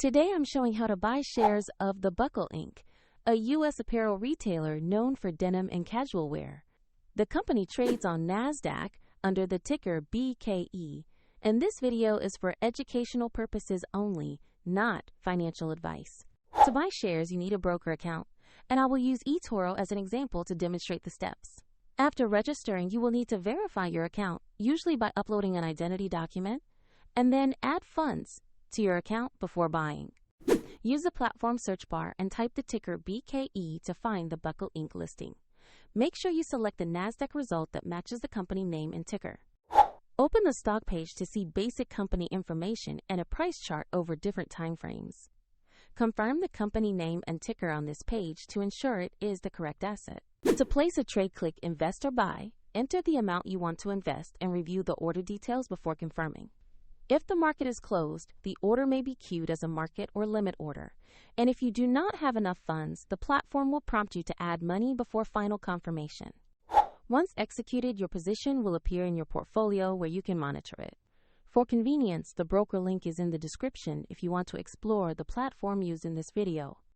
Today I'm showing how to buy shares of the Buckle Inc., a U.S. apparel retailer known for denim and casual wear. The company trades on NASDAQ under the ticker BKE, and this video is for educational purposes only, not financial advice. To buy shares, you need a broker account, and I will use eToro as an example to demonstrate the steps. After registering, you will need to verify your account, usually by uploading an identity document, and then add funds to your account before buying. Use the platform search bar and type the ticker BKE to find the Buckle Inc. listing. Make sure you select the NASDAQ result that matches the company name and ticker. Open the stock page to see basic company information and a price chart over different time frames. Confirm the company name and ticker on this page to ensure it is the correct asset. To place a trade, click Invest or Buy, enter the amount you want to invest, and review the order details before confirming. If the market is closed, the order may be queued as a market or limit order, and if you do not have enough funds, the platform will prompt you to add money before final confirmation. Once executed, your position will appear in your portfolio where you can monitor it. For convenience, the broker link is in the description if you want to explore the platform used in this video.